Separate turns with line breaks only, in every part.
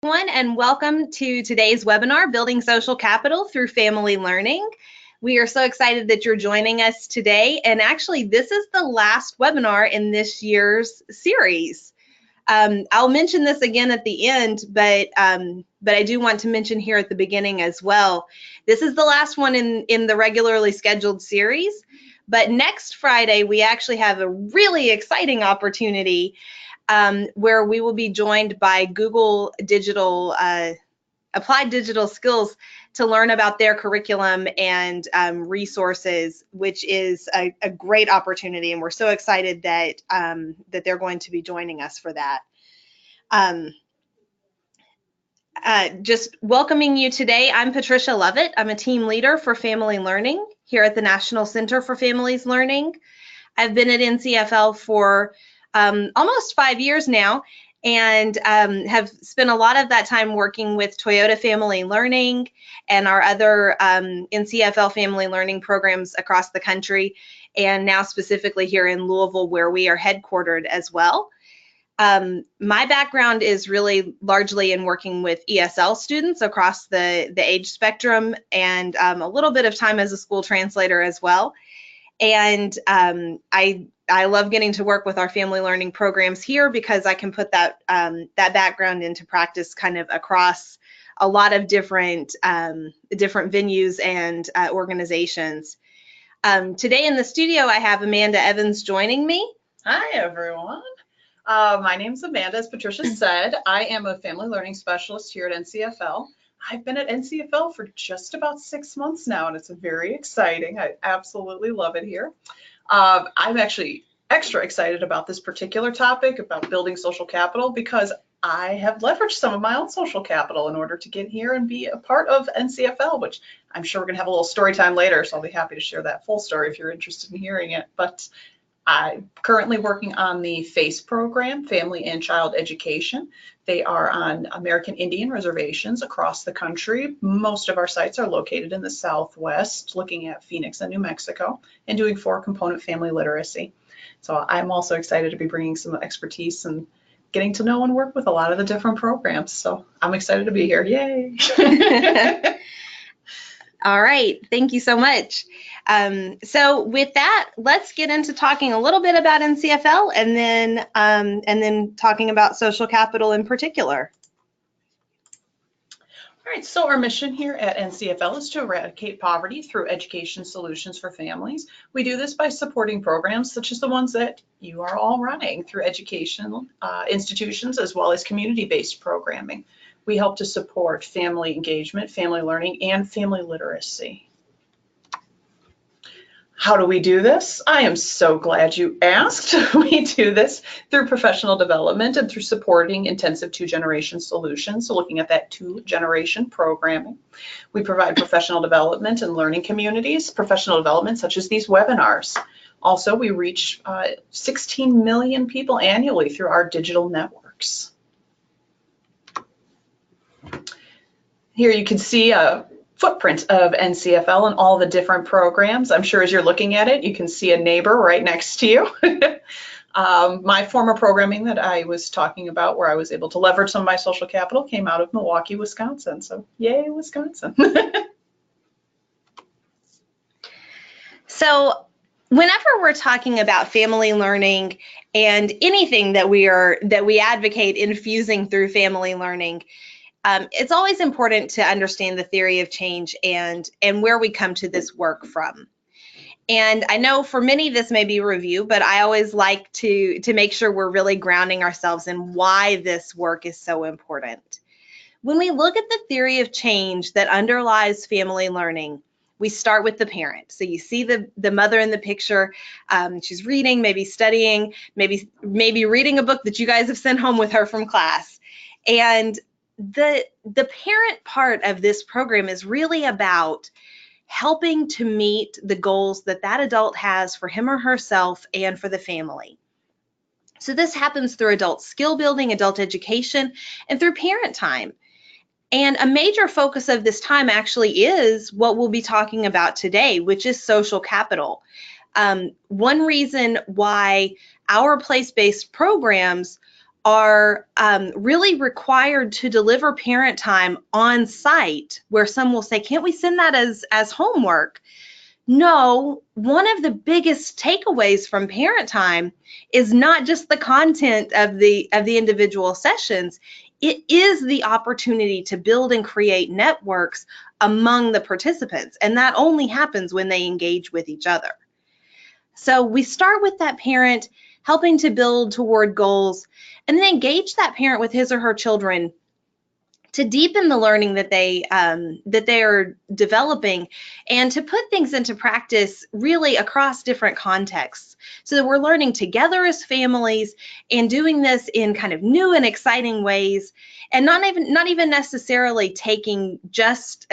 everyone, and welcome to today's webinar, Building Social Capital Through Family Learning. We are so excited that you're joining us today, and actually this is the last webinar in this year's series. I'll mention this again at the end, but I do want to mention here at the beginning as well. This is the last one in the regularly scheduled series, but next Friday we actually have a really exciting opportunity where we will be joined by Google Digital Applied Digital Skills to learn about their curriculum and resources, which is a great opportunity, and we're so excited that that they're going to be joining us for that. Just welcoming you today, I'm Patricia Lovett. I'm a team leader for Family Learning here at the National Center for Families Learning. I've been at NCFL for almost 5 years now, and have spent a lot of that time working with Toyota Family Learning and our other NCFL Family Learning programs across the country, and now specifically here in Louisville, where we are headquartered as well. My background is really largely in working with ESL students across the age spectrum, and a little bit of time as a school translator as well. And I love getting to work with our family learning programs here because I can put that that background into practice kind of across a lot of different venues and organizations. Today in the studio, I have Amanda Evans joining me.
Hi, everyone. My name's Amanda, as Patricia said. I am a family learning specialist here at NCFL. I've been at NCFL for just about 6 months now, and it's very exciting. I absolutely love it here. I'm actually extra excited about this particular topic about building social capital because I have leveraged some of my own social capital in order to get here and be a part of NCFL, which I'm sure we're going to have a little story time later, so I'll be happy to share that full story if you're interested in hearing it. But I'm currently working on the FACE program, Family and Child Education. They are on American Indian reservations across the country. Most of our sites are located in the Southwest, looking at Phoenix and New Mexico, and doing 4-component family literacy. So I'm also excited to be bringing some expertise and getting to know and work with a lot of the different programs. So I'm excited to be here. Yay!
All right, thank you so much. So with that, let's get into talking a little bit about NCFL and then talking about social capital in particular.
All right, so our mission here at NCFL is to eradicate poverty through education solutions for families. We do this by supporting programs such as the ones that you are all running through educational institutions as well as community-based programming. We help to support family engagement, family learning, and family literacy. How do we do this? I am so glad you asked. We do this through professional development and through supporting intensive 2-generation solutions, so looking at that 2-generation programming. We provide professional development and learning communities, professional development such as these webinars. Also, we reach 16 million people annually through our digital networks. Here you can see a footprint of NCFL and all the different programs. I'm sure as you're looking at it, you can see a neighbor right next to you. My former programming that I was talking about, where I was able to leverage some of my social capital, came out of Milwaukee, Wisconsin. So yay, Wisconsin.
So whenever we're talking about family learning and anything that we advocate infusing through family learning, it's always important to understand the theory of change and where we come to this work from. And I know for many this may be review, but I always like to make sure we're really grounding ourselves in why this work is so important. When we look at the theory of change that underlies family learning, we start with the parent. So you see the mother in the picture. She's reading, maybe studying, maybe reading a book that you guys have sent home with her from class. And the parent part of this program is really about helping to meet the goals that adult has for him or herself and for the family. So this happens through adult skill building, adult education, and through parent time. And a major focus of this time actually is what we'll be talking about today, which is social capital. One reason why our place-based programs are really required to deliver parent time on site, where some will say, can't we send that as homework? No, one of the biggest takeaways from parent time is not just the content of the individual sessions. It is the opportunity to build and create networks among the participants, and that only happens when they engage with each other. So we start with that parent helping to build toward goals, and then engage that parent with his or her children to deepen the learning that they are developing, and to put things into practice really across different contexts, so that we're learning together as families and doing this in kind of new and exciting ways, and not even necessarily taking just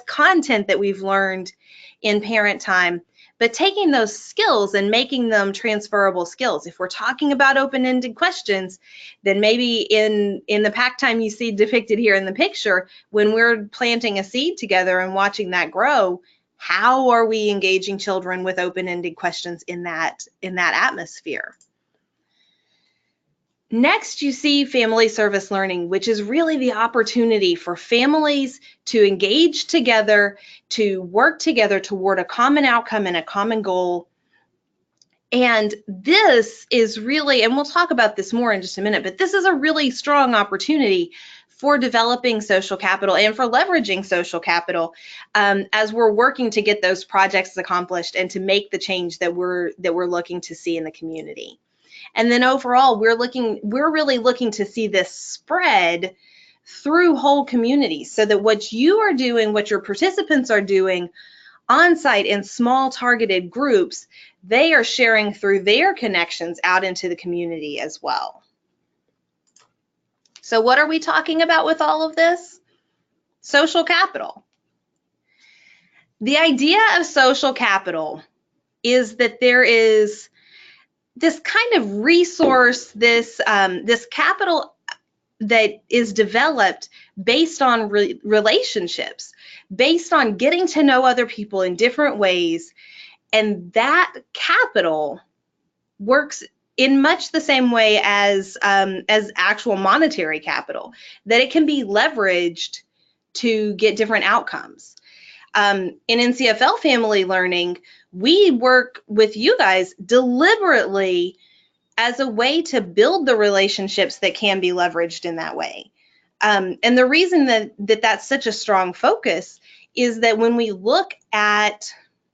content that we've learned in parent time, but taking those skills and making them transferable skills. If we're talking about open-ended questions, then maybe in the PACT time you see depicted here in the picture, when we're planting a seed together and watching that grow, how are we engaging children with open-ended questions in that atmosphere? Next, you see family service learning, which is really the opportunity for families to engage together, to work together toward a common outcome and a common goal. And this is really, and we'll talk about this more in just a minute, but this is a really strong opportunity for developing social capital and for leveraging social capital as we're working to get those projects accomplished and to make the change that we're looking to see in the community. And then overall, we're really looking to see this spread through whole communities, so that what you are doing, what your participants are doing on site in small targeted groups, they are sharing through their connections out into the community as well. So what are we talking about with all of this? Social capital. The idea of social capital is that there is this kind of resource, this capital that is developed based on relationships, based on getting to know other people in different ways, and that capital works in much the same way as actual monetary capital, that it can be leveraged to get different outcomes. In NCFL Family Learning, we work with you guys deliberately as a way to build the relationships that can be leveraged in that way. And the reason that that's such a strong focus is that when we look at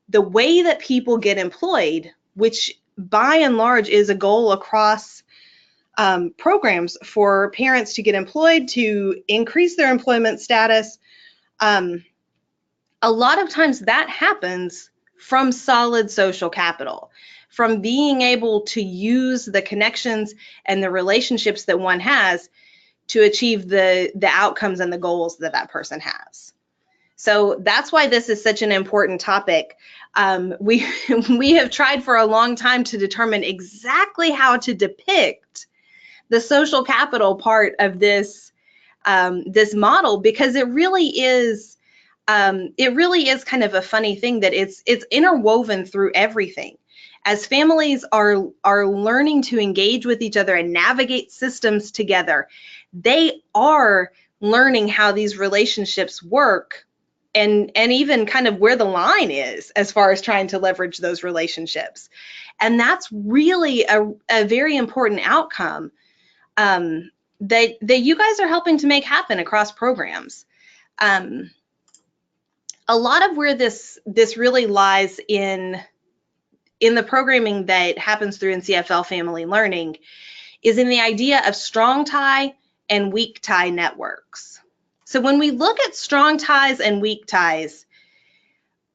the way that people get employed, which by and large is a goal across programs for parents to get employed, to increase their employment status, a lot of times that happens from solid social capital, from being able to use the connections and the relationships that one has to achieve the outcomes and the goals that that person has. So that's why this is such an important topic. We have tried for a long time to determine exactly how to depict the social capital part of this this model, because it really is kind of a funny thing that it's interwoven through everything. As families are learning to engage with each other and navigate systems together, they are learning how these relationships work, and even kind of where the line is as far as trying to leverage those relationships. And that's really a very important outcome that you guys are helping to make happen across programs. A lot of where this really lies in the programming that happens through NCFL Family Learning is in the idea of strong tie and weak tie networks. So when we look at strong ties and weak ties,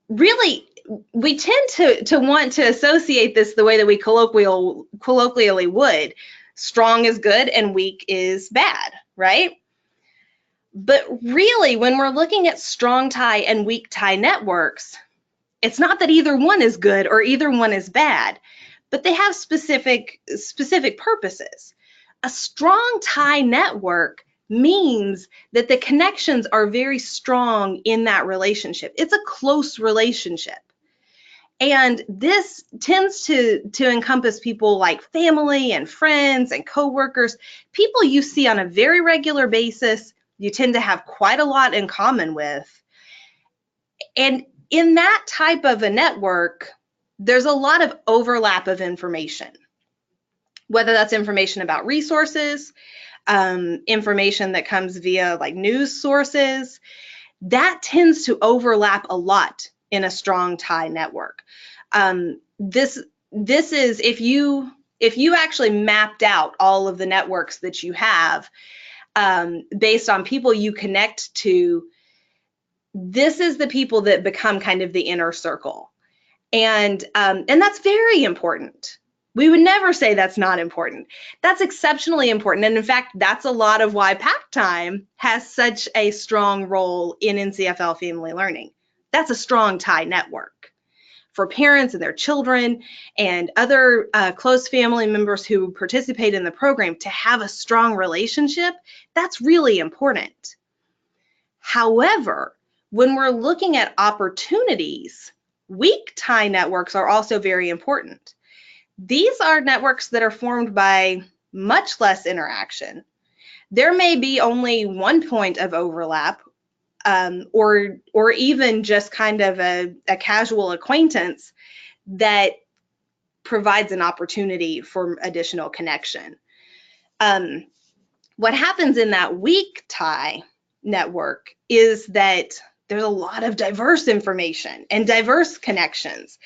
really we tend to want to associate this the way that we colloquially would. Strong is good and weak is bad, right? But really, when we're looking at strong tie and weak tie networks, it's not that either one is good or either one is bad, but they have specific purposes. A strong tie network means that the connections are very strong in that relationship. It's a close relationship. And this tends to encompass people like family and friends and coworkers, people you see on a very regular basis, you tend to have quite a lot in common with. And in that type of a network, there's a lot of overlap of information, whether that's information about resources, information that comes via like news sources, that tends to overlap a lot in a strong tie network. This is if you actually mapped out all of the networks that you have based on people you connect to, this is the people that become kind of the inner circle, and that's very important. We would never say that's not important. That's exceptionally important. And in fact, that's a lot of why PACT Time has such a strong role in NCFL Family Learning. That's a strong tie network for parents and their children and other close family members who participate in the program to have a strong relationship. That's really important. However, when we're looking at opportunities, weak tie networks are also very important. These are networks that are formed by much less interaction. There may be only one point of overlap, or even just kind of a casual acquaintance that provides an opportunity for additional connection. What happens in that weak tie network is that there's a lot of diverse information and diverse connections.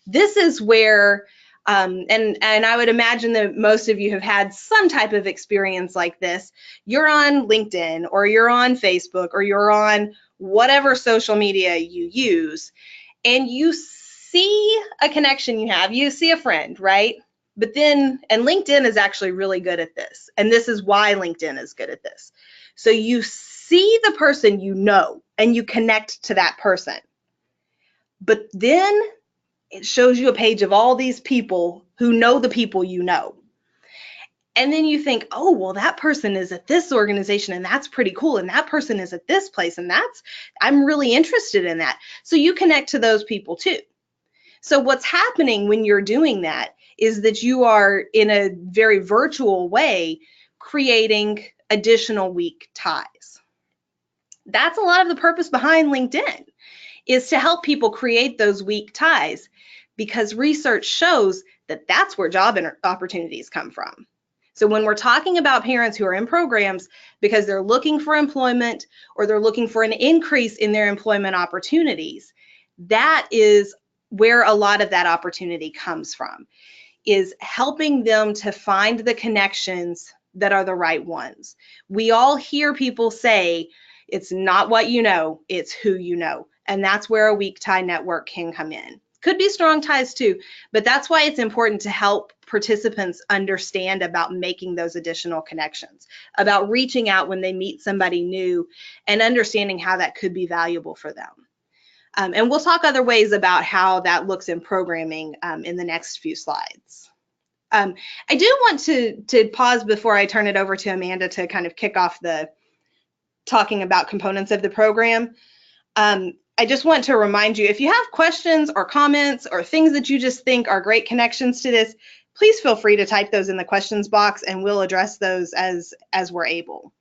This is where and I would imagine that most of you have had some type of experience like this. You're on LinkedIn, or you're on Facebook, or you're on whatever social media you use, and you see a connection you have. You see a friend, right? But then, and LinkedIn is actually really good at this, and this is why LinkedIn is good at this. So you see the person you know, and you connect to that person. But then it shows you a page of all these people who know the people you know. And then you think, oh, well, that person is at this organization and that's pretty cool. And that person is at this place and I'm really interested in that. So you connect to those people too. So what's happening when you're doing that is that you are, in a very virtual way, creating additional weak ties. That's a lot of the purpose behind LinkedIn, is to help people create those weak ties, because research shows that that's where job opportunities come from. So when we're talking about parents who are in programs because they're looking for employment, or they're looking for an increase in their employment opportunities, that is where a lot of that opportunity comes from, is helping them to find the connections that are the right ones. We all hear people say, it's not what you know, it's who you know. And that's where a weak tie network can come in. Could be strong ties too, but that's why it's important to help participants understand about making those additional connections, about reaching out when they meet somebody new, and understanding how that could be valuable for them. And we'll talk other ways about how that looks in programming in the next few slides. I do want to pause before I turn it over to Amanda to kind of kick off the talking about components of the program. I just want to remind you, if you have questions or comments or things that you just think are great connections to this, please feel free to type those in the questions box and we'll address those as we're able.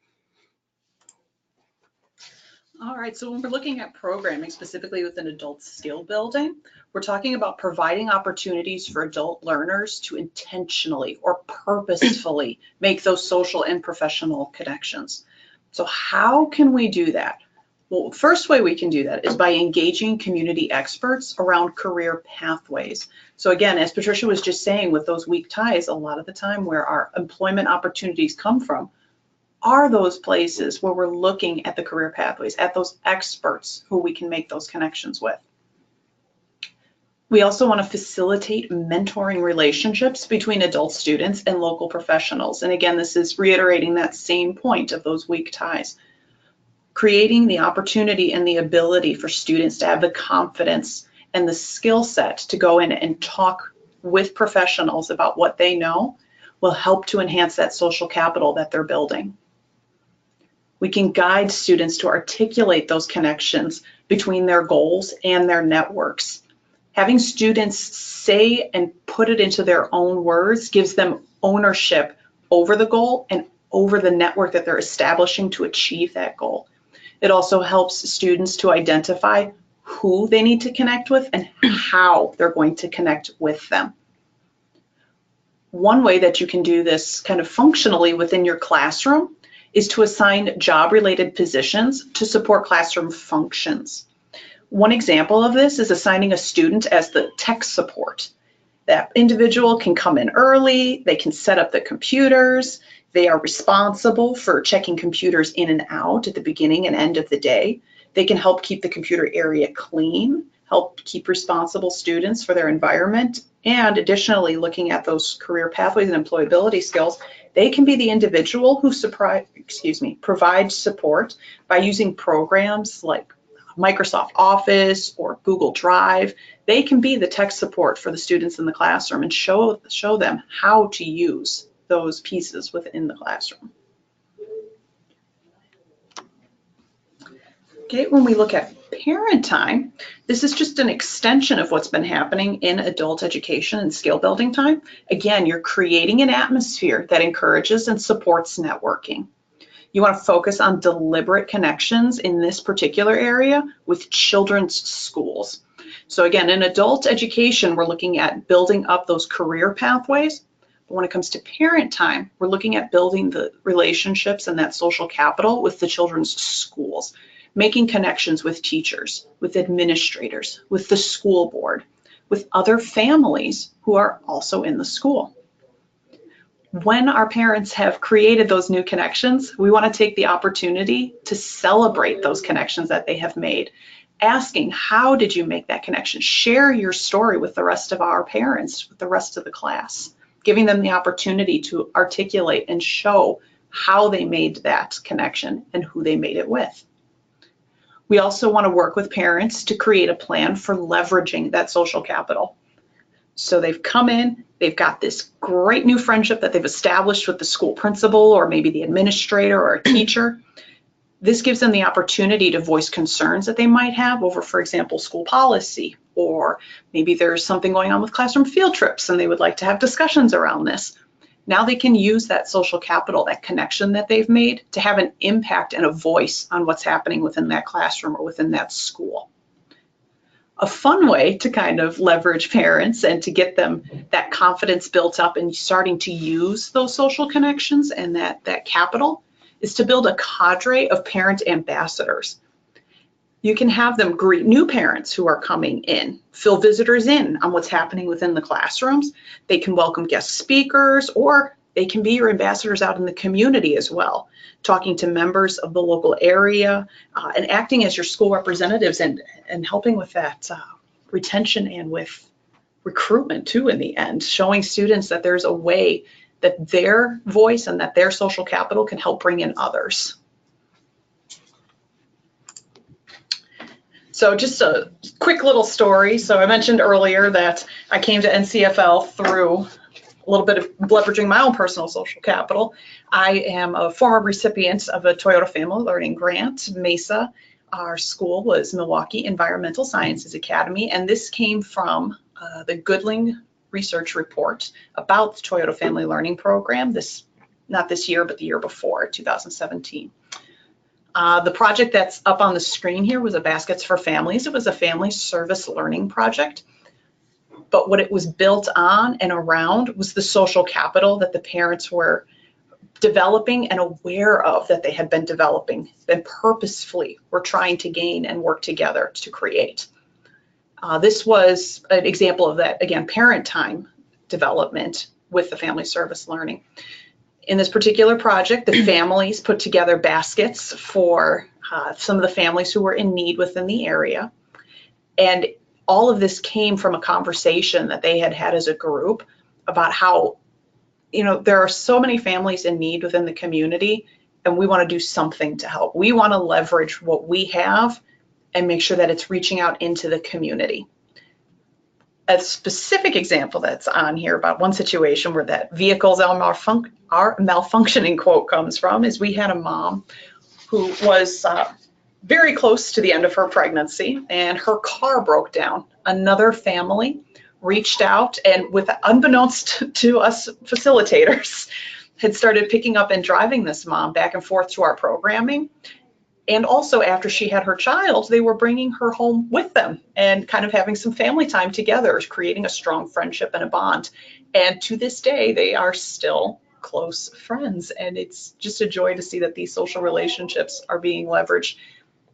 All right, so when we're looking at programming specifically within adult skill building, we're talking about providing opportunities for adult learners to intentionally or purposefully make those social and professional connections. So how can we do that? Well, first way we can do that is by engaging community experts around career pathways. So again, as Patricia was just saying, with those weak ties, a lot of the time where our employment opportunities come from are those places where we're looking at the career pathways, at those experts who we can make those connections with. We also want to facilitate mentoring relationships between adult students and local professionals. And again, this is reiterating that same point of those weak ties. Creating the opportunity and the ability for students to have the confidence and the skill set to go in and talk with professionals about what they know will help to enhance that social capital that they're building. We can guide students to articulate those connections between their goals and their networks. Having students say and put it into their own words gives them ownership over the goal and over the network that they're establishing to achieve that goal. It also helps students to identify who they need to connect with and how they're going to connect with them. One way that you can do this kind of functionally within your classroom is to assign job-related positions to support classroom functions. One example of this is assigning a student as the tech support. That individual can come in early, they can set up the computers, they are responsible for checking computers in and out at the beginning and end of the day. They can help keep the computer area clean, help keep responsible students for their environment, and additionally, looking at those career pathways and employability skills, they can be the individual who provides support by using programs like Microsoft Office or Google Drive. They can be the tech support for the students in the classroom and show them how to use those pieces within the classroom. Okay, when we look at parent time, this is just an extension of what's been happening in adult education and skill building time. Again, you're creating an atmosphere that encourages and supports networking. You want to focus on deliberate connections in this particular area with children's schools. So again, in adult education, we're looking at building up those career pathways. But when it comes to parent time, we're looking at building the relationships and that social capital with the children's schools, making connections with teachers, with administrators, with the school board, with other families who are also in the school. When our parents have created those new connections, we want to take the opportunity to celebrate those connections that they have made, asking, how did you make that connection? Share your story with the rest of our parents, with the rest of the class, giving them the opportunity to articulate and show how they made that connection and who they made it with. We also want to work with parents to create a plan for leveraging that social capital. So they've come in, they've got this great new friendship that they've established with the school principal or maybe the administrator or a teacher. This gives them the opportunity to voice concerns that they might have over, for example, school policy, or maybe there's something going on with classroom field trips and they would like to have discussions around this. Now they can use that social capital, that connection that they've made, to have an impact and a voice on what's happening within that classroom or within that school. A fun way to kind of leverage parents and to get them that confidence built up and starting to use those social connections and that capital is to build a cadre of parent ambassadors. You can have them greet new parents who are coming in, fill visitors in on what's happening within the classrooms. They can welcome guest speakers, or they can be your ambassadors out in the community as well, talking to members of the local area and acting as your school representatives and helping with that retention and with recruitment too in the end, showing students that there's a way that their voice and that their social capital can help bring in others. So just a quick little story. So I mentioned earlier that I came to NCFL through a little bit of leveraging my own personal social capital. I am a former recipient of a Toyota Family Learning Grant, MESA. Our school was Milwaukee Environmental Sciences Academy, and this came from the Goodling research report about the Toyota Family Learning Program, not this year, but the year before, 2017. The project that's up on the screen here was a Baskets for Families. It was a family service learning project. But what it was built on and around was the social capital that the parents were developing and aware of that they had been developing and purposefully were trying to gain and work together to create. This was an example of that, again, parent time development with the family service learning. In this particular project, the families put together baskets for some of the families who were in need within the area. And all of this came from a conversation that they had had as a group about how, there are so many families in need within the community, and we want to do something to help. We want to leverage what we have and make sure that it's reaching out into the community. A specific example that's on here about one situation where that vehicles are malfunctioning quote comes from is we had a mom who was very close to the end of her pregnancy, and her car broke down another family reached out and, with unbeknownst to us facilitators, had started picking up and driving this mom back and forth to our programming. And also, after she had her child, they were bringing her home with them and kind of having some family time together, creating a strong friendship and a bond. And to this day, they are still close friends. And it's just a joy to see that these social relationships are being leveraged,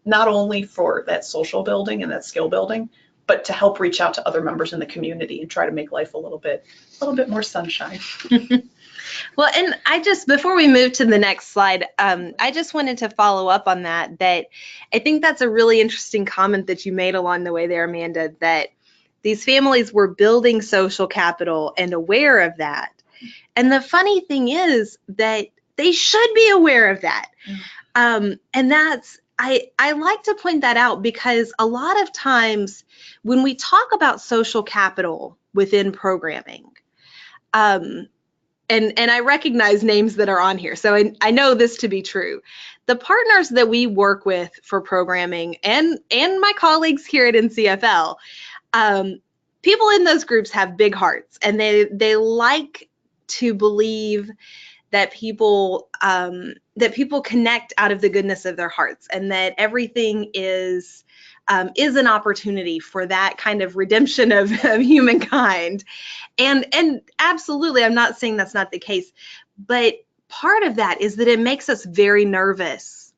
not only for that social building and that skill building, but to help reach out to other members in the community and try to make life a little bit more sunshine.
Well, and before we move to the next slide, I just wanted to follow up on that I think that's a really interesting comment that you made along the way there, Amanda, that these families were building social capital and aware of that. And the funny thing is that they should be aware of that. And that's, I like to point that out, because a lot of times when we talk about social capital within programming, and I recognize names that are on here, so I know this to be true. The partners that we work with for programming and my colleagues here at NCFL, people in those groups have big hearts, and they like to believe that people connect out of the goodness of their hearts, and that everything is an opportunity for that kind of redemption of humankind. And absolutely, I'm not saying that's not the case, but part of that is that it makes us very nervous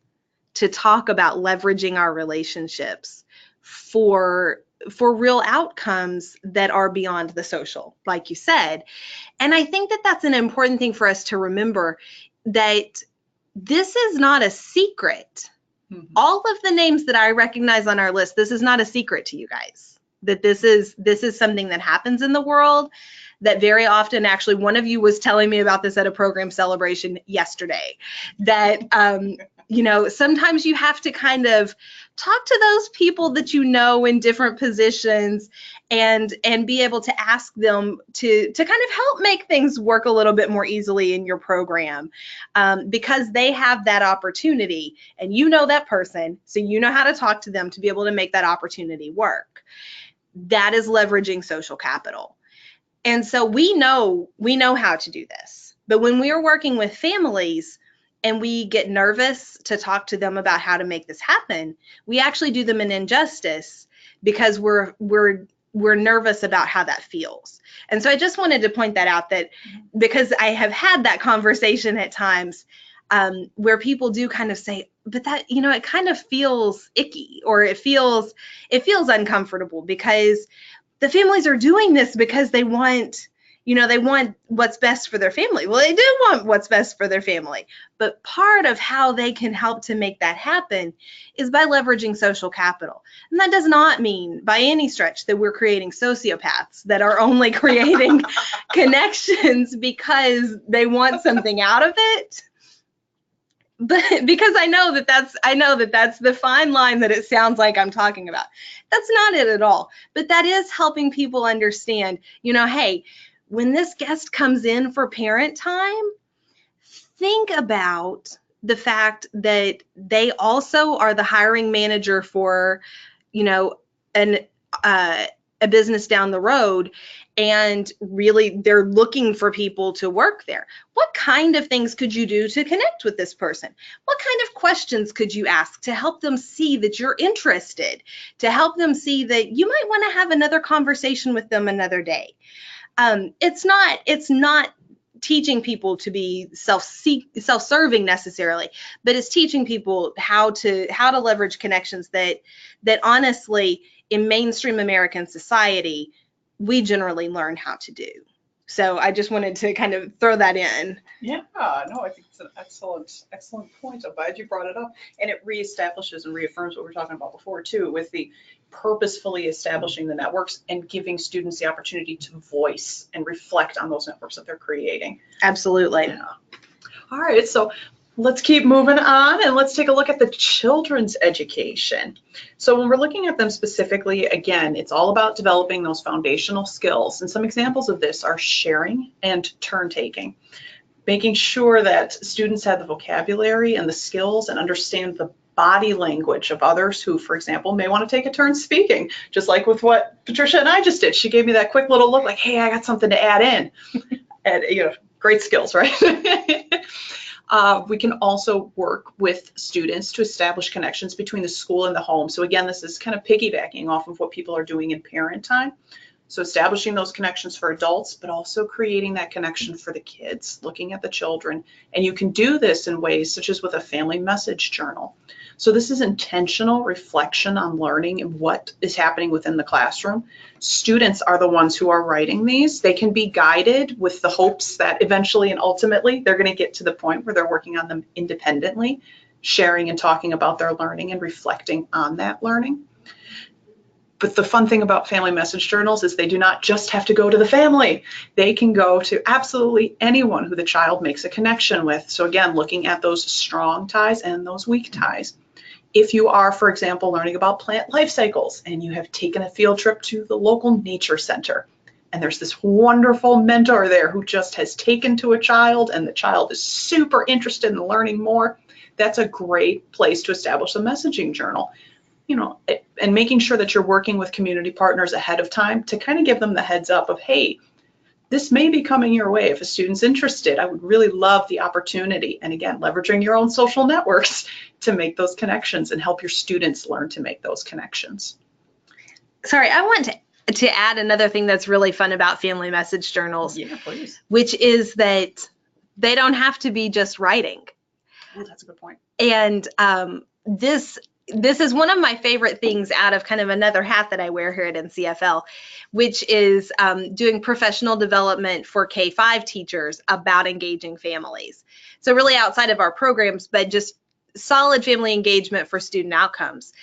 to talk about leveraging our relationships for real outcomes that are beyond the social, like you said. And I think that that's an important thing for us to remember, that this is not a secret. Mm-hmm. All of the names that I recognize on our list, this is not a secret to you guys, that this is something that happens in the world, that very often, actually, one of you was telling me about this at a program celebration yesterday, that sometimes you have to kind of talk to those people that you know in different positions and be able to ask them to kind of help make things work a little bit more easily in your program, because they have that opportunity, and you know that person, so you know how to talk to them to be able to make that opportunity work. That is leveraging social capital. And so we know how to do this. But when we are working with families and we get nervous to talk to them about how to make this happen, we actually do them an injustice, because we're nervous about how that feels. And so I just wanted to point that out, that because I have had that conversation at times where people do kind of say, but that, it kind of feels icky, or it feels uncomfortable, because the families are doing this because they want what's best for their family. Well, they do want what's best for their family, but part of how they can help to make that happen is by leveraging social capital. And that does not mean by any stretch that we're creating sociopaths that are only creating connections because they want something out of it. But because I know that that's the fine line that it sounds like I'm talking about. That's not it at all. But that is helping people understand, hey, when this guest comes in for parent time, think about the fact that they also are the hiring manager for, a business down the road, and really they're looking for people to work there. What kind of things could you do to connect with this person? What kind of questions could you ask to help them see that you're interested, to help them see that you might want to have another conversation with them another day? It's not teaching people to be self-serving necessarily, but it's teaching people how to leverage connections that honestly, in mainstream American society, we generally learn how to do. So I just wanted to kind of throw that in.
Yeah, no, I think it's an excellent point. I'm glad you brought it up. And it reestablishes and reaffirms what we were talking about before too, with the purposefully establishing the networks and giving students the opportunity to voice and reflect on those networks that they're creating.
Absolutely.
Yeah. All right, so let's keep moving on, and let's take a look at the children's education. So when we're looking at them specifically, again, it's all about developing those foundational skills. And some examples of this are sharing and turn taking, making sure that students have the vocabulary and the skills and understand the body language of others who, for example, may want to take a turn speaking, just like with what Patricia and I just did. She gave me that quick little look like, hey, I got something to add in. And, great skills, right? We can also work with students to establish connections between the school and the home. So again, this is kind of piggybacking off of what people are doing in parent time. So establishing those connections for adults, but also creating that connection for the kids, looking at the children. And you can do this in ways such as with a family message journal. So this is intentional reflection on learning and what is happening within the classroom. Students are the ones who are writing these. They can be guided with the hopes that eventually and ultimately they're going to get to the point where they're working on them independently, sharing and talking about their learning and reflecting on that learning. But the fun thing about family message journals is they do not just have to go to the family. They can go to absolutely anyone who the child makes a connection with. So again, looking at those strong ties and those weak ties. If you are, for example, learning about plant life cycles and you have taken a field trip to the local nature center, and there's this wonderful mentor there who just has taken to a child and the child is super interested in learning more, that's a great place to establish a messaging journal. And making sure that you're working with community partners ahead of time to kind of give them the heads up of, hey, this may be coming your way. If a student's interested, I would really love the opportunity. And again, leveraging your own social networks to make those connections and help your students learn to make those connections.
Sorry, I want to add another thing that's really fun about family message journals.
Yeah, please.
Which is that they don't have to be just writing.
Oh, that's a good point.
And this is one of my favorite things out of kind of another hat that I wear here at NCFL, which is doing professional development for K-5 teachers about engaging families. So really outside of our programs, but just solid family engagement for student outcomes.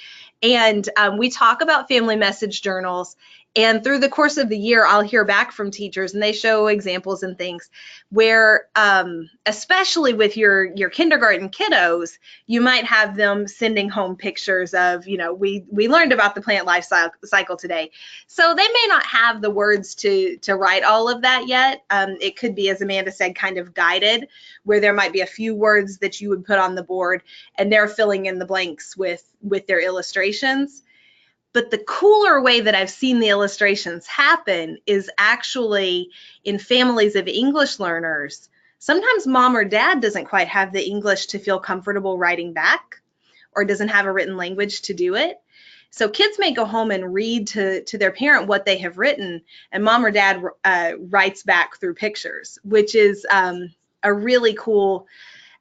And we talk about family message journals. And through the course of the year, I'll hear back from teachers and they show examples and things where, especially with your kindergarten kiddos, you might have them sending home pictures of, we learned about the plant life cycle today. So they may not have the words to write all of that yet. It could be, as Amanda said, kind of guided, where there might be a few words that you would put on the board and they're filling in the blanks with their illustrations. But the cooler way that I've seen the illustrations happen is actually in families of English learners. Sometimes mom or dad doesn't quite have the English to feel comfortable writing back or doesn't have a written language to do it. So kids may go home and read to their parent what they have written, and mom or dad writes back through pictures, which is a really cool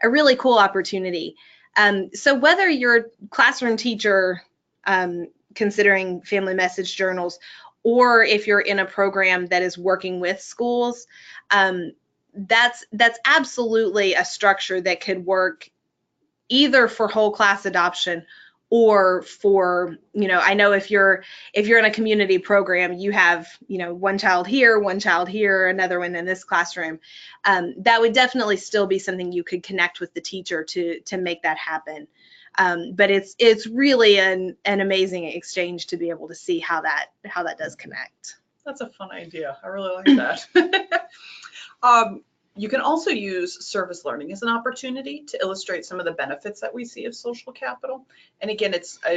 opportunity. So whether you're a classroom teacher, considering family message journals, or if you're in a program that is working with schools, that's absolutely a structure that could work either for whole class adoption or for, I know if you're in a community program, you have, one child here, another one in this classroom. That would definitely still be something you could connect with the teacher to make that happen. But it's really an amazing exchange to be able to see how that does connect.
That's a fun idea. I really like that. You can also use service learning as an opportunity to illustrate some of the benefits that we see of social capital. And again,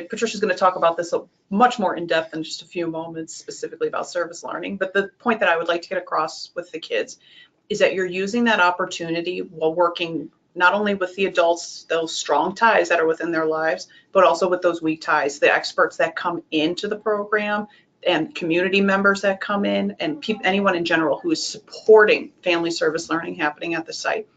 Patricia's going to talk about this much more in depth in just a few moments, specifically about service learning. But the point that I would like to get across with the kids is that you're using that opportunity while working not only with the adults, those strong ties that are within their lives, but also with those weak ties, the experts that come into the program and community members that come in and anyone in general who is supporting family service learning happening at the site.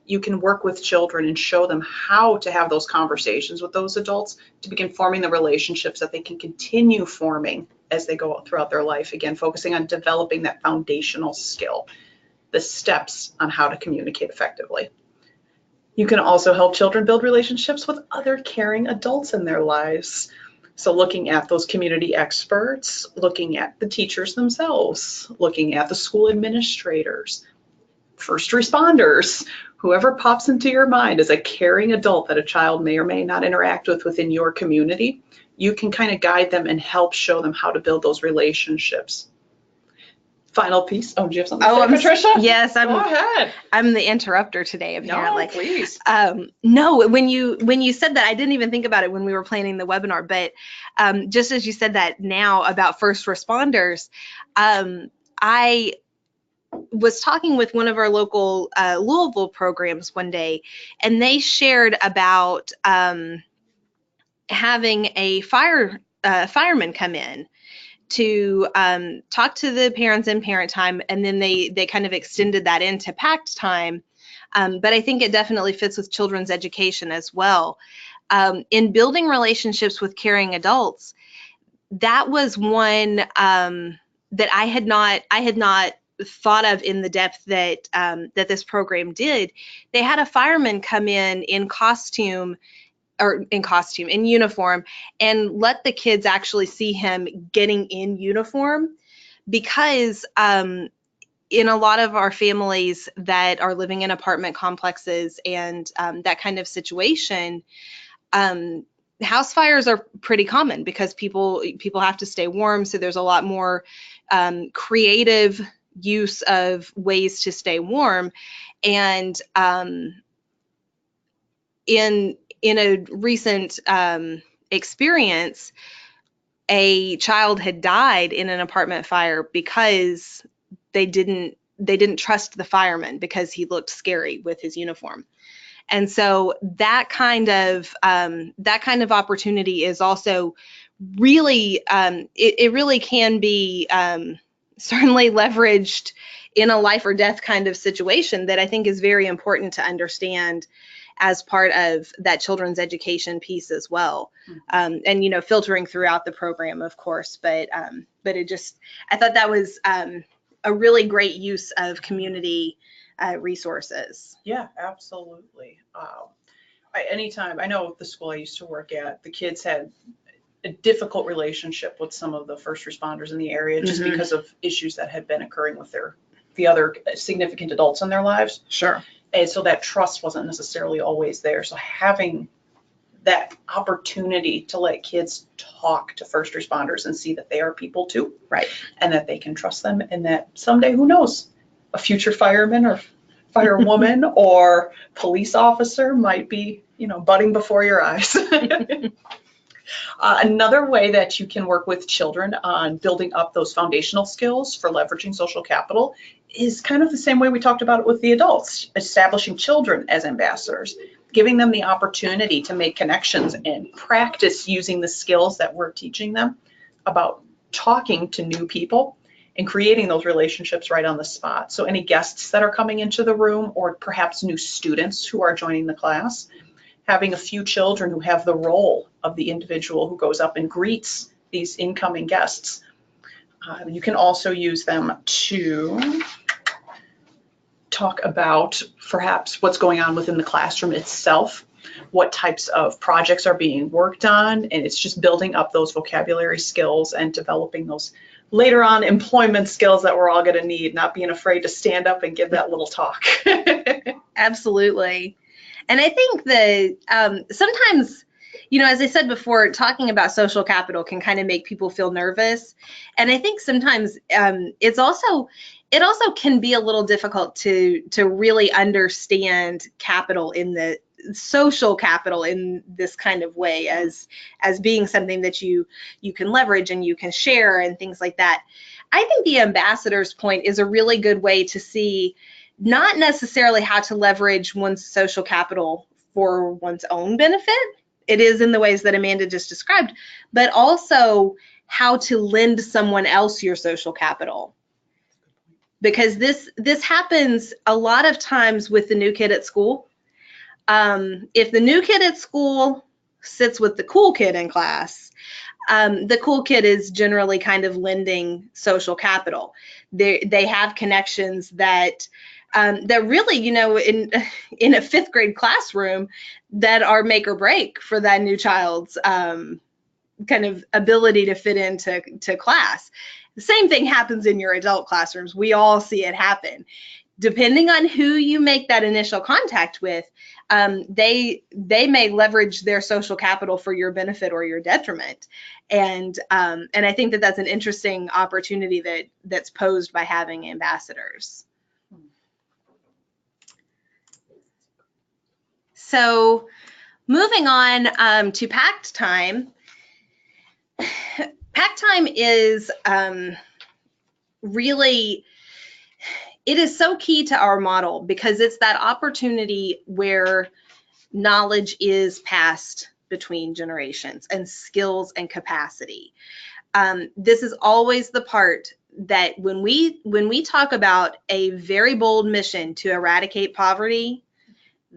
You can work with children and show them how to have those conversations with those adults to begin forming the relationships that they can continue forming as they go throughout their life. Again, focusing on developing that foundational skill, the steps on how to communicate effectively. You can also help children build relationships with other caring adults in their lives. So looking at those community experts, looking at the teachers themselves, looking at the school administrators, first responders, whoever pops into your mind as a caring adult that a child may or may not interact with within your community, you can kind of guide them and help show them how to build those relationships. final piece. Oh, do you have something to say, Patricia?
Yes,
Go ahead.
I'm the interrupter today, apparently.
No, please.
No, when you said that, I didn't even think about it when we were planning the webinar, but just as you said that now about first responders, I was talking with one of our local Louisville programs one day, and they shared about having a fireman come in to talk to the parents in parent time, and then they kind of extended that into PACT time. But I think it definitely fits with children's education as well. In building relationships with caring adults, that was one that I had not thought of in the depth that that this program did. They had a fireman come in uniform, and let the kids actually see him getting in uniform, because in a lot of our families that are living in apartment complexes and that kind of situation, house fires are pretty common because people have to stay warm. So there's a lot more creative use of ways to stay warm. And in a recent experience, a child had died in an apartment fire because they didn't trust the fireman because he looked scary with his uniform. And so that kind of opportunity is also really it really can be certainly leveraged in a life or death kind of situation that I think is very important to understand as part of that children's education piece as well. And filtering throughout the program, of course, but it just, I thought that was a really great use of community resources.
Yeah, absolutely. Anytime, I know the school I used to work at, the kids had a difficult relationship with some of the first responders in the area just because of issues that had been occurring with the other significant adults in their lives.
Sure.
And so that trust wasn't necessarily always there. So having that opportunity to let kids talk to first responders and see that they are people too.
Right.
And that they can trust them, and that someday, who knows, a future fireman or firewoman or police officer might be, budding before your eyes. Another way that you can work with children on building up those foundational skills for leveraging social capital is kind of the same way we talked about it with the adults, establishing children as ambassadors, giving them the opportunity to make connections and practice using the skills that we're teaching them about talking to new people and creating those relationships right on the spot. So any guests that are coming into the room, or perhaps new students who are joining the class, having a few children who have the role of the individual who goes up and greets these incoming guests. You can also use them to talk about perhaps what's going on within the classroom itself, what types of projects are being worked on, and it's just building up those vocabulary skills and developing those later on employment skills that we're all going to need, not being afraid to stand up and give that little talk.
Absolutely. And I think that sometimes, as I said before, talking about social capital can kind of make people feel nervous. And I think sometimes it also can be a little difficult to really understand capital in the social capital in this kind of way as being something that you can leverage and you can share and things like that. I think the ambassador's point is a really good way to see not necessarily how to leverage one's social capital for one's own benefit. It is in the ways that Amanda just described, but also how to lend someone else your social capital. Because this happens a lot of times with the new kid at school. If the new kid at school sits with the cool kid in class, the cool kid is generally kind of lending social capital. They have connections that really, in a fifth grade classroom, that are make or break for that new child's kind of ability to fit into class. The same thing happens in your adult classrooms. We all see it happen. depending on who you make that initial contact with, they may leverage their social capital for your benefit or your detriment. And I think that that's an interesting opportunity that's posed by having ambassadors. So moving on to PACT Time. PACT Time is really, it is so key to our model because it's that opportunity where knowledge is passed between generations and skills and capacity. This is always the part that when we talk about a very bold mission to eradicate poverty,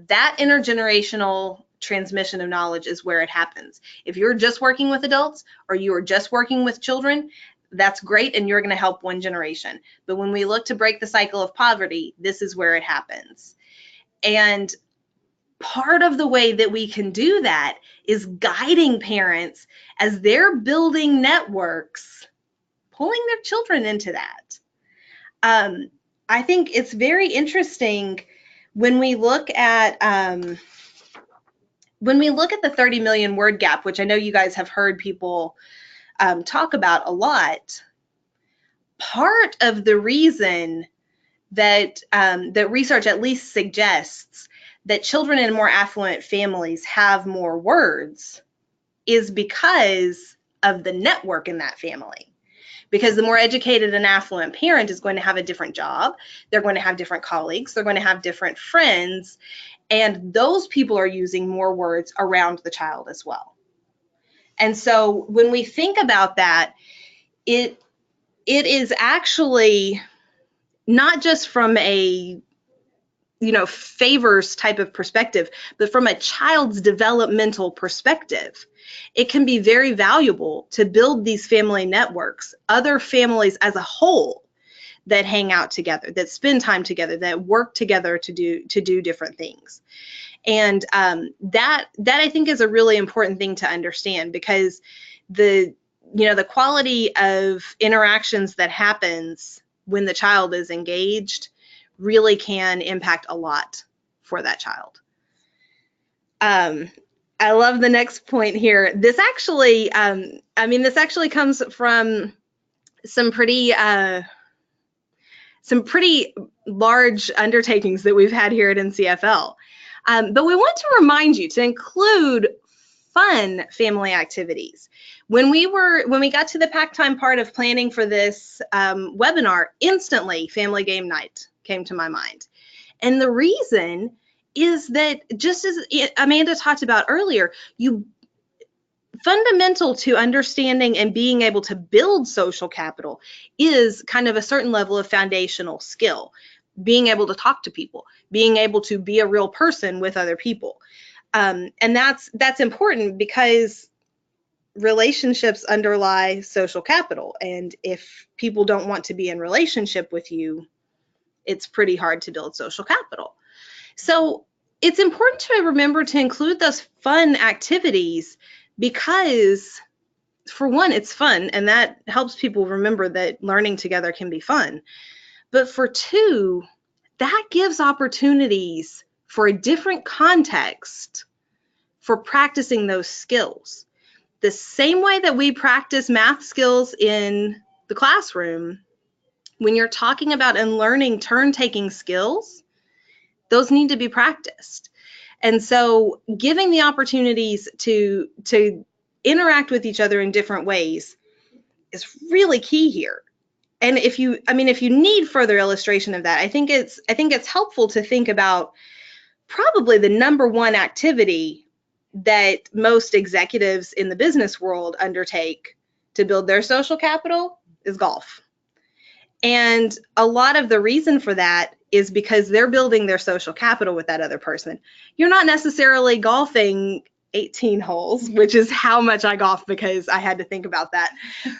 that intergenerational transmission of knowledge is where it happens. If you're just working with adults or you are just working with children, that's great and you're going to help one generation. But when we look to break the cycle of poverty, this is where it happens. And part of the way that we can do that is guiding parents as they're building networks, pulling their children into that. I think it's very interesting when we look at the 30 million word gap, which I know you guys have heard people talk about a lot. Part of the reason that that research at least suggests that children in more affluent families have more words is because of the network in that family. Because the more educated and affluent parent is going to have a different job, they're going to have different colleagues, they're going to have different friends, and those people are using more words around the child as well. And so when we think about that, it is actually not just from a favors type of perspective, but from a child's developmental perspective, it can be very valuable to build these family networks, other families as a whole that hang out together, that spend time together, that work together to do different things. And that I think is a really important thing to understand, because the quality of interactions that happens when the child is engaged really can impact a lot for that child. I love the next point here. This actually, this actually comes from some pretty large undertakings that we've had here at NCFL. But we want to remind you to include fun family activities. When we got to the PACT Time part of planning for this webinar, instantly family game night came to my mind. And the reason is that, just as Amanda talked about earlier, fundamental to understanding and being able to build social capital is kind of a certain level of foundational skill, being able to talk to people, being able to be a real person with other people. And that's important because relationships underlie social capital. And if people don't want to be in relationship with you, it's pretty hard to build social capital. So it's important to remember to include those fun activities because, for one, it's fun, and that helps people remember that learning together can be fun. But for two, that gives opportunities for a different context for practicing those skills. The same way that we practice math skills in the classroom, when you're talking about and learning turn-taking skills, those need to be practiced. And so giving the opportunities to interact with each other in different ways is really key here. And if you need further illustration of that, I think it's helpful to think about probably the number one activity that most executives in the business world undertake to build their social capital is golf. And a lot of the reason for that is because they're building their social capital with that other person. You're not necessarily golfing 18 holes, which is how much I golf because I had to think about that.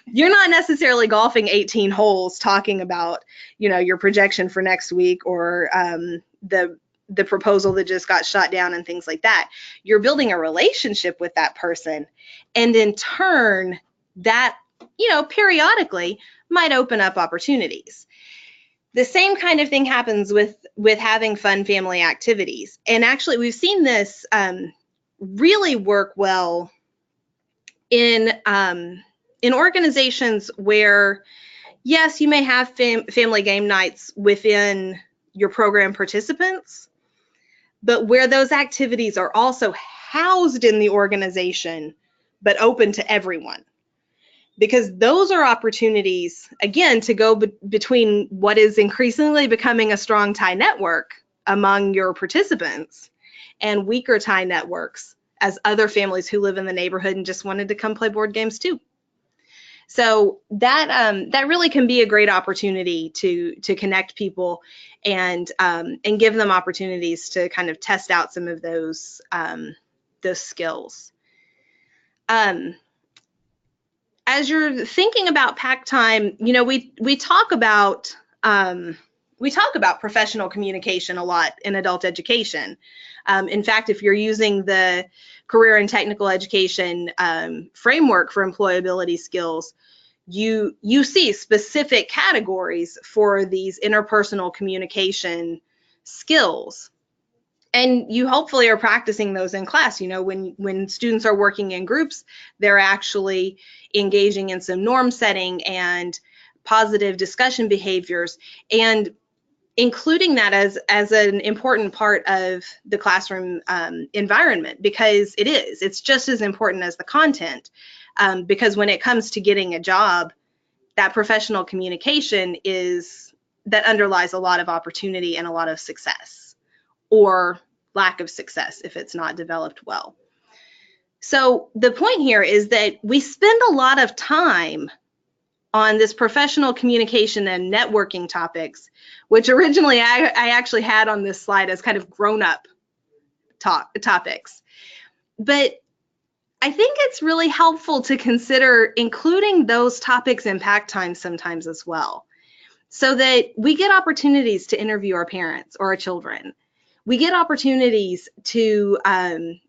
You're not necessarily golfing 18 holes talking about, your projection for next week or the proposal that just got shot down and things like that. You're building a relationship with that person. And in turn, that, periodically might open up opportunities. The same kind of thing happens with having fun family activities. And actually, we've seen this really work well in organizations where, yes, you may have family game nights within your program participants, but where those activities are also housed in the organization, but open to everyone. Because those are opportunities, again, to go between what is increasingly becoming a strong tie network among your participants and weaker tie networks as other families who live in the neighborhood and just wanted to come play board games too. So that really can be a great opportunity to connect people and give them opportunities to kind of test out some of those skills. As you're thinking about PACT Time, you know, we talk about professional communication a lot in adult education. In fact, if you're using the career and technical education framework for employability skills, you see specific categories for these interpersonal communication skills. And you hopefully are practicing those in class. You know, when students are working in groups, they're actually engaging in some norm setting and positive discussion behaviors, and including that as an important part of the classroom environment, because it's just as important as the content, because when it comes to getting a job, that professional communication that underlies a lot of opportunity and a lot of success, or lack of success if it's not developed well. So the point here is that we spend a lot of time on this professional communication and networking topics, which originally I actually had on this slide as kind of grown-up topics. But I think it's really helpful to consider including those topics in PACT Time sometimes as well, so that we get opportunities to interview our parents or our children. We get opportunities to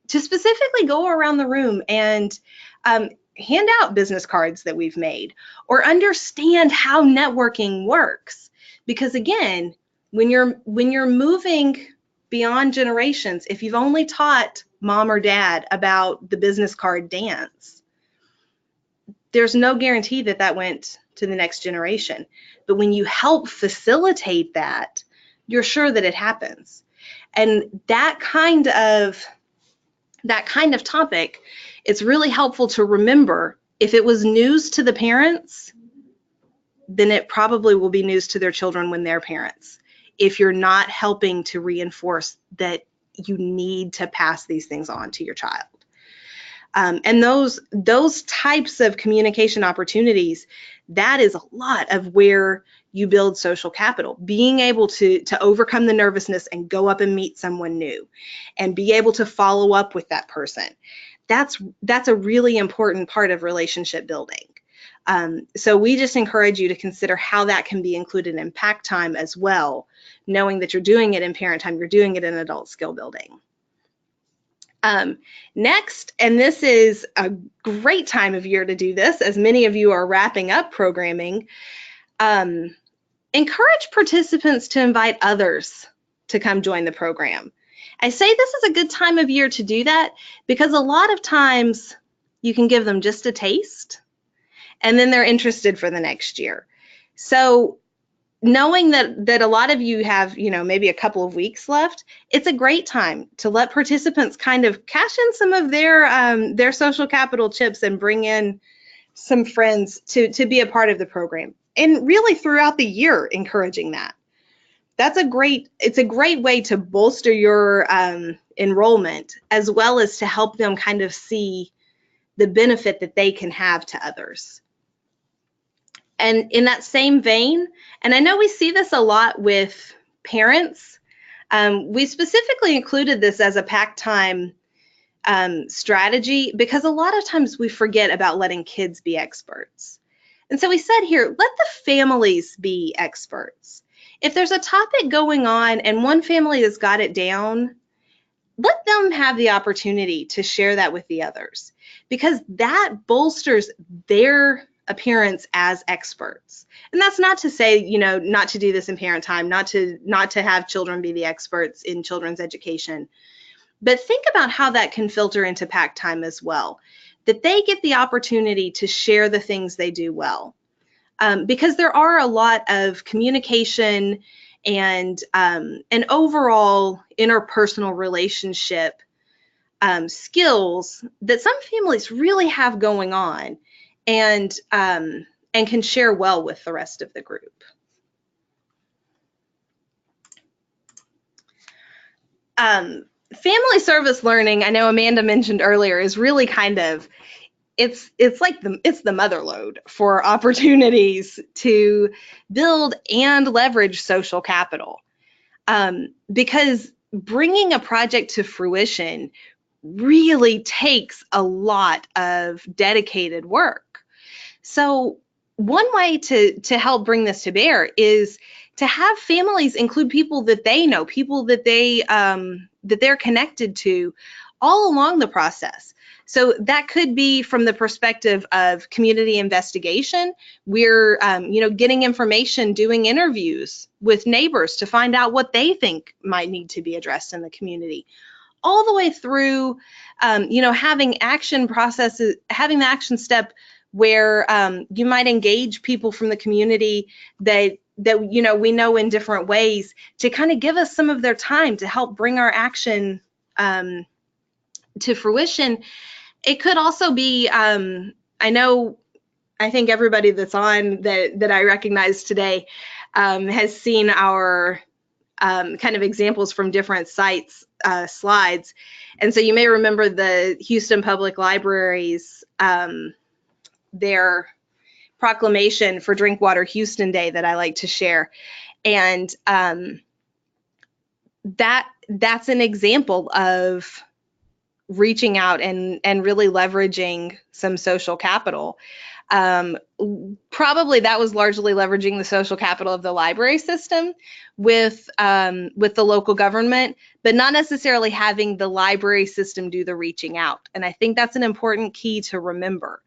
specifically go around the room and hand out business cards that we've made, or understand how networking works. Because again, when you're moving beyond generations, if you've only taught mom or dad about the business card dance, there's no guarantee that went to the next generation. But when you help facilitate that, you're sure that it happens. And that kind of topic, it's really helpful to remember. If it was news to the parents, then it probably will be news to their children when they're parents, if you're not helping to reinforce that you need to pass these things on to your child. And those types of communication opportunities, that is a lot of where you build social capital. Being able to overcome the nervousness and go up and meet someone new and be able to follow up with that person. That's a really important part of relationship building. So we just encourage you to consider how that can be included in PACT Time as well, knowing that you're doing it in parent time, you're doing it in adult skill building. Next, and this is a great time of year to do this, as many of you are wrapping up programming, encourage participants to invite others to come join the program. I say this is a good time of year to do that because a lot of times you can give them just a taste and then they're interested for the next year. So knowing that a lot of you have, you know, maybe a couple of weeks left, it's a great time to let participants kind of cash in some of their social capital chips and bring in some friends to be a part of the program. And really throughout the year, encouraging that. It's a great way to bolster your enrollment, as well as to help them kind of see the benefit that they can have to others. And in that same vein, and I know we see this a lot with parents, we specifically included this as a PACT Time strategy because a lot of times we forget about letting kids be experts. And so we said here, let the families be experts. If there's a topic going on and one family has got it down, let them have the opportunity to share that with the others, because that bolsters their parents as experts. And that's not to say, you know, not to do this in parent time, not to have children be the experts in children's education. But think about how that can filter into PACT time as well, that they get the opportunity to share the things they do well. Because there are a lot of communication and overall interpersonal relationship skills that some families really have going on, and can share well with the rest of the group. Family service learning, I know Amanda mentioned earlier, is really kind of, it's the mother lode for opportunities to build and leverage social capital, because bringing a project to fruition really takes a lot of dedicated work. So one way to help bring this to bear is to have families include people that they know, people that they're connected to all along the process. So that could be from the perspective of community investigation. We're getting information, doing interviews with neighbors to find out what they think might need to be addressed in the community, all the way through having action processes, having the action step where you might engage people from the community that we know in different ways to kind of give us some of their time to help bring our action to fruition. It could also be, I think everybody that's on that I recognize today has seen our kind of examples from different sites slides. And so you may remember the Houston Public Library's their proclamation for Drinkwater Houston Day that I like to share. And that's an example of reaching out and really leveraging some social capital. Probably that was largely leveraging the social capital of the library system with the local government, but not necessarily having the library system do the reaching out. And I think that's an important key to remember.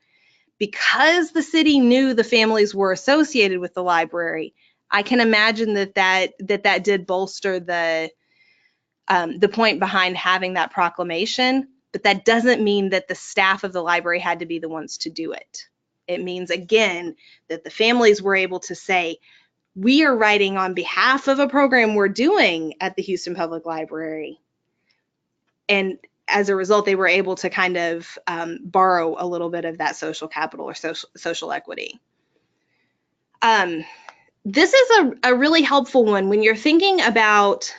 Because the city knew the families were associated with the library, I can imagine that did bolster the point behind having that proclamation, but that doesn't mean that the staff of the library had to be the ones to do it. It means, again, that the families were able to say, we are writing on behalf of a program we're doing at the Houston Public Library. And as a result, they were able to kind of borrow a little bit of that social capital or social equity. This is a really helpful one when you're thinking about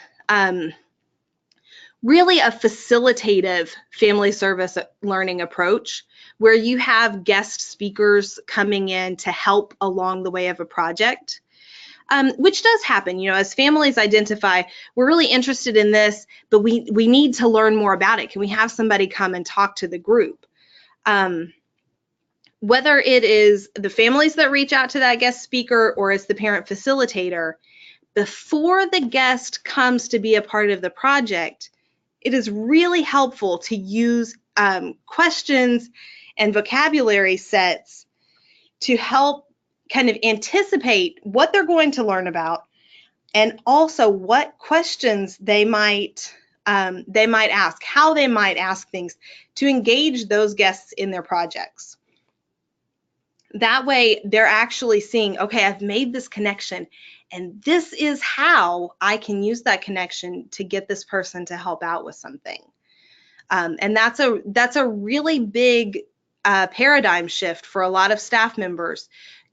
really a facilitative family service learning approach, where you have guest speakers coming in to help along the way of a project, which does happen. As families identify, we're really interested in this, but we need to learn more about it. Can we have somebody come and talk to the group? Whether it is the families that reach out to that guest speaker or it's the parent facilitator, before the guest comes to be a part of the project, it is really helpful to use questions and vocabulary sets to help kind of anticipate what they're going to learn about, and also what questions they might ask, how they might ask things to engage those guests in their projects. That way they're actually seeing, okay, I've made this connection, and this is how I can use that connection to get this person to help out with something. And that's a really big paradigm shift for a lot of staff members,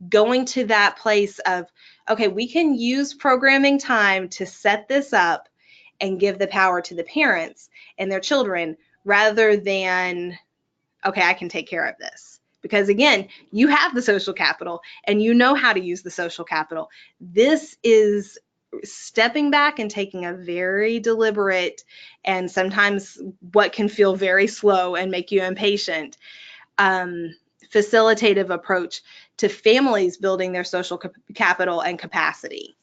going to that place of, okay, we can use programming time to set this up and give the power to the parents and their children, rather than, okay, I can take care of this. Because again, you have the social capital and you know how to use the social capital. This is stepping back and taking a very deliberate, and sometimes what can feel very slow and make you impatient, facilitative approach to families building their social capital and capacity.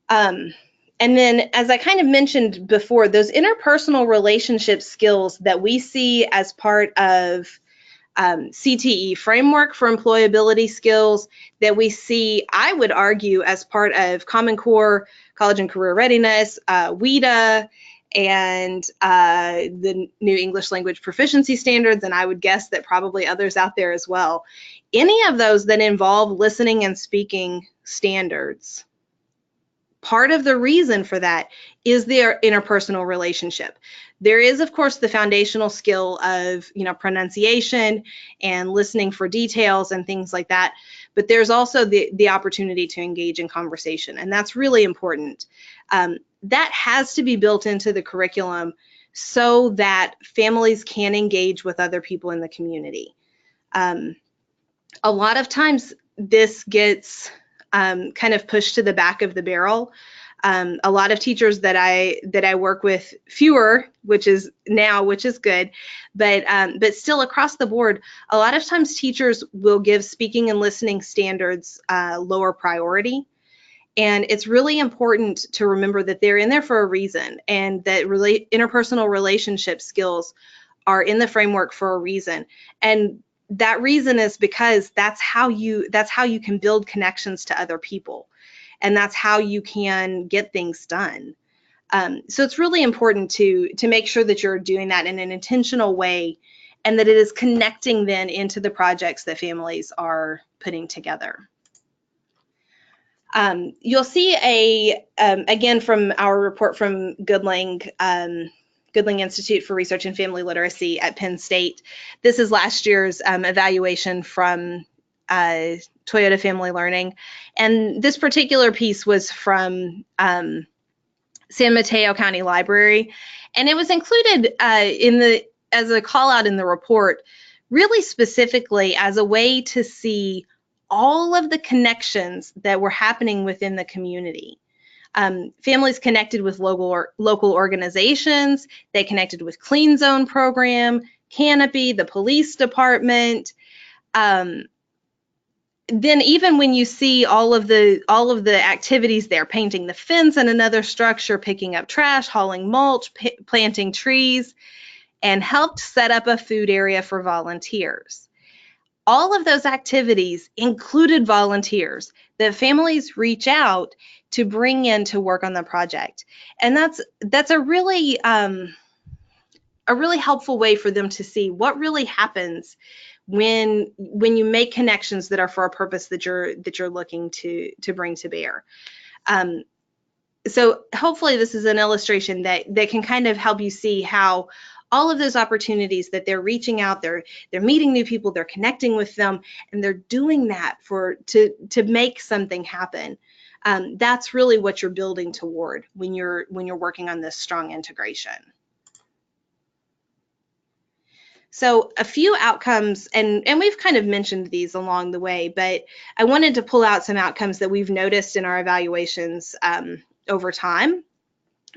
And then, as I kind of mentioned before, those interpersonal relationship skills that we see as part of CTE framework for employability skills that we see, I would argue, as part of Common Core College and Career Readiness, WIDA, and the new English language proficiency standards, and I would guess that probably others out there as well. Any of those that involve listening and speaking standards, part of the reason for that is their interpersonal relationship. There is, of course, the foundational skill of, pronunciation and listening for details and things like that, but there's also the opportunity to engage in conversation, and that's really important. That has to be built into the curriculum so that families can engage with other people in the community. A lot of times this gets kind of pushed to the back of the barrel. A lot of teachers that I work with, fewer, which is good, but still across the board, a lot of times teachers will give speaking and listening standards lower priority. And it's really important to remember that they're in there for a reason, and that interpersonal relationship skills are in the framework for a reason. And that reason is because that's how you can build connections to other people, and that's how you can get things done. So it's really important to make sure that you're doing that in an intentional way, and that it is connecting then into the projects that families are putting together. You'll see again from our report from Goodling Institute for Research and Family Literacy at Penn State. This is last year's evaluation from Toyota Family Learning. And this particular piece was from San Mateo County Library. And it was included as a call out in the report, really specifically as a way to see all of the connections that were happening within the community. Families connected with local organizations, they connected with Clean Zone program, Canopy, the police department. Then even when you see all of the activities there, painting the fence in another structure, picking up trash, hauling mulch, planting trees, and helped set up a food area for volunteers. All of those activities included volunteers that families reach out to bring in to work on the project. And that's a really helpful way for them to see what really happens when you make connections that are for a purpose that you're looking to bring to bear. So hopefully this is an illustration that can kind of help you see how all of those opportunities that they're reaching out, they're meeting new people, they're connecting with them, and they're doing that to make something happen. That's really what you're building toward when you're working on this strong integration. So a few outcomes, and we've kind of mentioned these along the way, but I wanted to pull out some outcomes that we've noticed in our evaluations over time.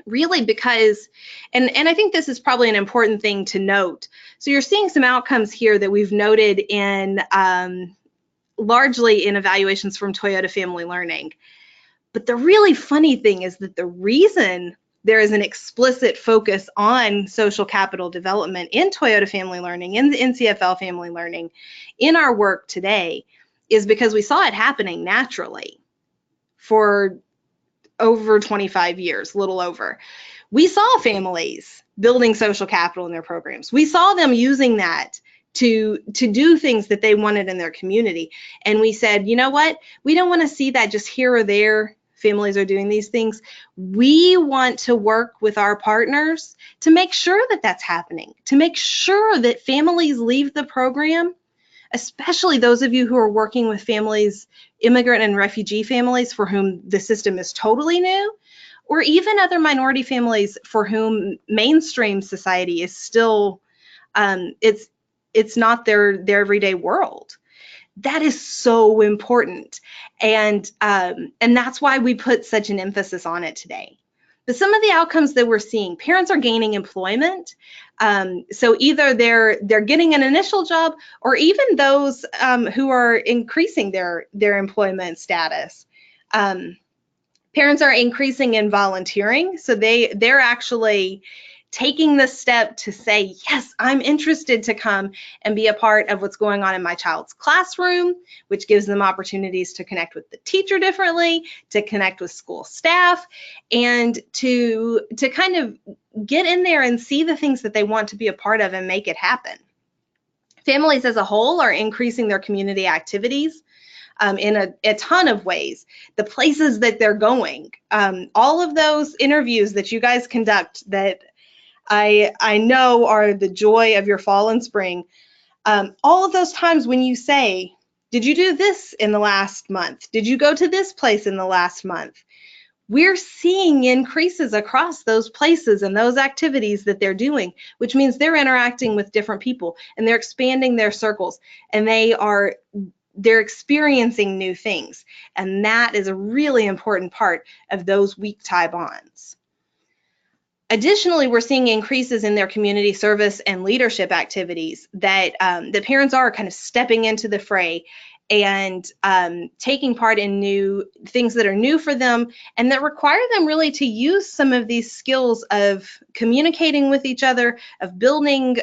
Really because, and I think this is probably an important thing to note. So you're seeing some outcomes here that we've noted in largely in evaluations from Toyota Family Learning. But the really funny thing is that the reason there is an explicit focus on social capital development in Toyota Family Learning, in the NCFL Family Learning, in our work today, is because we saw it happening naturally for over 25 years, a little over. We saw families building social capital in their programs. We saw them using that to do things that they wanted in their community. And we said, you know what? We don't want to see that just here or there. Families are doing these things. We want to work with our partners to make sure that that's happening, to make sure that families leave the program, especially those of you who are working with families, immigrant and refugee families for whom the system is totally new, or even other minority families for whom mainstream society is still, it's not their everyday world. That is so important, and that's why we put such an emphasis on it today. But some of the outcomes that we're seeing, parents are gaining employment. So either they're getting an initial job, or even those who are increasing their employment status. Parents are increasing in volunteering, so they're actually taking the step to say, yes, I'm interested to come and be a part of what's going on in my child's classroom, which gives them opportunities to connect with the teacher differently, to connect with school staff, and to kind of get in there and see the things that they want to be a part of and make it happen. Families as a whole are increasing their community activities in a ton of ways. The places that they're going, all of those interviews that you guys conduct that I know are the joy of your fall and spring, all of those times when you say, did you do this in the last month? Did you go to this place in the last month? We're seeing increases across those places and those activities that they're doing, which means they're interacting with different people and they're expanding their circles and they're experiencing new things. And that is a really important part of those weak tie bonds. Additionally, we're seeing increases in their community service and leadership activities that the parents are kind of stepping into the fray and taking part in new things that are new for them and that require them really to use some of these skills of communicating with each other, of building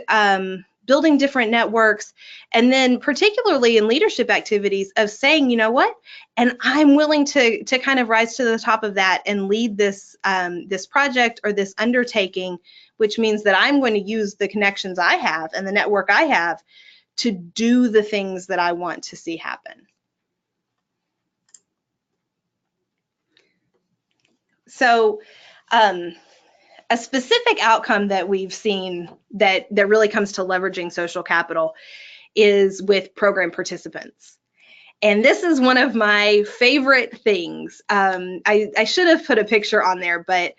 different networks, and then particularly in leadership activities of saying, you know what, and I'm willing to kind of rise to the top of that and lead this this project or this undertaking, which means that I'm going to use the connections I have and the network I have to do the things that I want to see happen. So a specific outcome that we've seen that really comes to leveraging social capital is with program participants. And this is one of my favorite things. I should have put a picture on there, but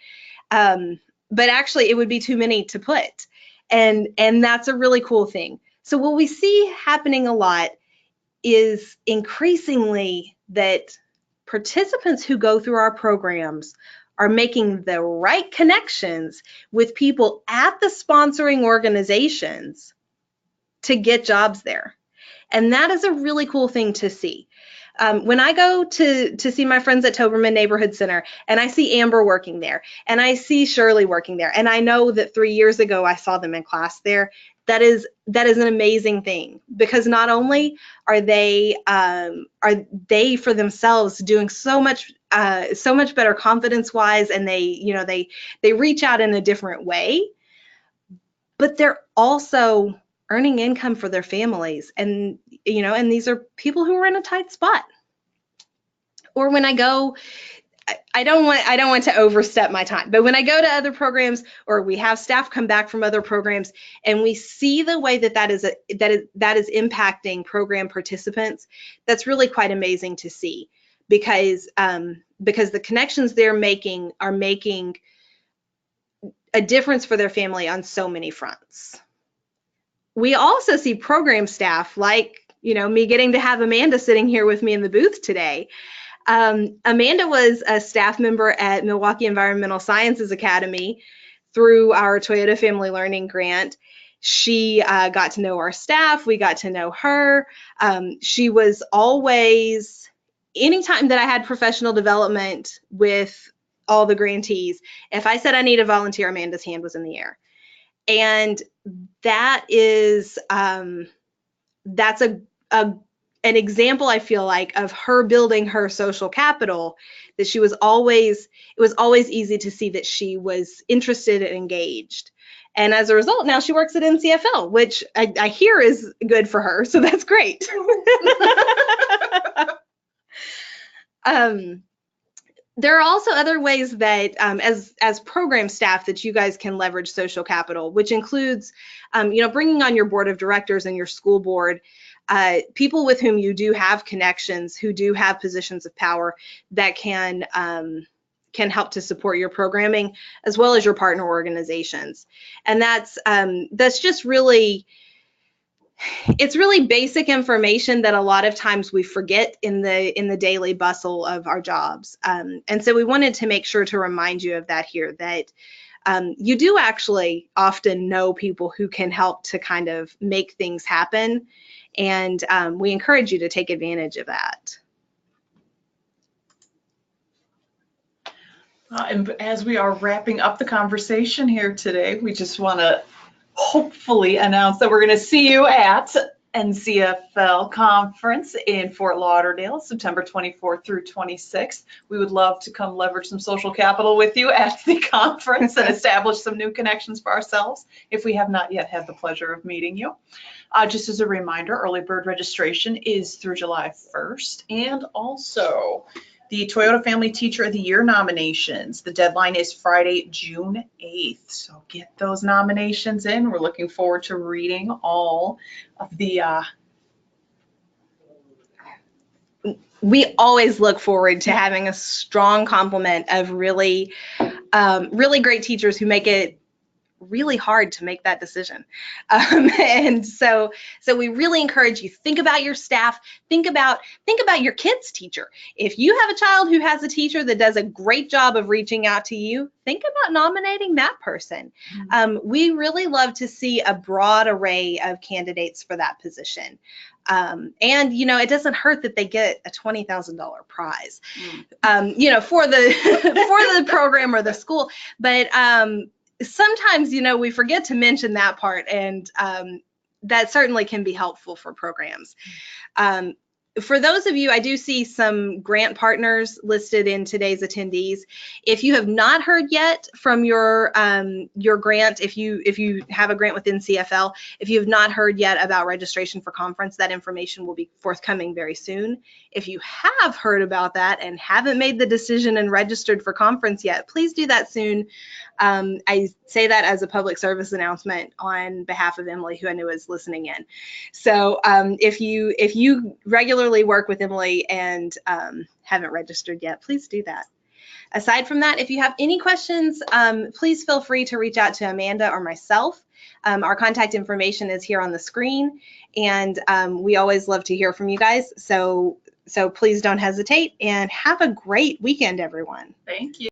actually it would be too many to put. And that's a really cool thing. So what we see happening a lot is increasingly that participants who go through our programs are making the right connections with people at the sponsoring organizations to get jobs there. And that is a really cool thing to see. When I go to see my friends at Toberman Neighborhood Center and I see Amber working there and I see Shirley working there, and I know that 3 years ago I saw them in class there, that is an amazing thing, because not only are they for themselves doing so much better confidence-wise, and they reach out in a different way, but they're also earning income for their families, and these are people who are in a tight spot. Or when I go, I don't want to overstep my time, but when I go to other programs, or we have staff come back from other programs, and we see the way that is impacting program participants, that's really quite amazing to see, because the connections they're making are making a difference for their family on so many fronts. We also see program staff like, me getting to have Amanda sitting here with me in the booth today. Amanda was a staff member at Milwaukee Environmental Sciences Academy through our Toyota Family Learning Grant. She got to know our staff. We got to know her. She was always, anytime that I had professional development with all the grantees, if I said I need a volunteer, Amanda's hand was in the air. And that is, that's an example, I feel like, of her building her social capital, that it was always easy to see that she was interested and engaged. And as a result, now she works at NCFL, which I hear is good for her, so that's great. There are also other ways that, as program staff, that you guys can leverage social capital, which includes, bringing on your board of directors and your school board, people with whom you do have connections, who do have positions of power that can help to support your programming, as well as your partner organizations. And that's just really, it's really basic information that a lot of times we forget in the daily bustle of our jobs. And so we wanted to make sure to remind you of that here, that you do actually often know people who can help to kind of make things happen. And we encourage you to take advantage of that.
And as we are wrapping up the conversation here today, we just want to hopefully announce that we're going to see you at NCFL Conference in Fort Lauderdale, September 24th through 26th. We would love to come leverage some social capital with you at the conference and establish some new connections for ourselves if we have not yet had the pleasure of meeting you. Just as a reminder, early bird registration is through July 1st, and also the Toyota Family Teacher of the Year nominations. The deadline is Friday, June 8th. So get those nominations in. We're looking forward to reading all of the
We always look forward to having a strong complement of really great teachers who make it really hard to make that decision. And so we really encourage you, think about your staff, think about your kid's teacher. If you have a child who has a teacher that does a great job of reaching out to you, think about nominating that person. We really love to see a broad array of candidates for that position. And you know, it doesn't hurt that they get a $20,000 prize, you know, for the for the program or the school. But sometimes, you know, we forget to mention that part, and that certainly can be helpful for programs. For those of you, I do see some grant partners listed in today's attendees. If you have not heard yet from your grant, if you have a grant with NCFL, if you have not heard yet about registration for conference, that information will be forthcoming very soon. If you have heard about that and haven't made the decision and registered for conference yet, please do that soon. I say that as a public service announcement on behalf of Emily, who I knew was listening in. So if you regularly work with Emily and haven't registered yet, please do that. Aside from that, if you have any questions, please feel free to reach out to Amanda or myself. Our contact information is here on the screen, and we always love to hear from you guys. So please don't hesitate, and have a great weekend, everyone.
Thank you.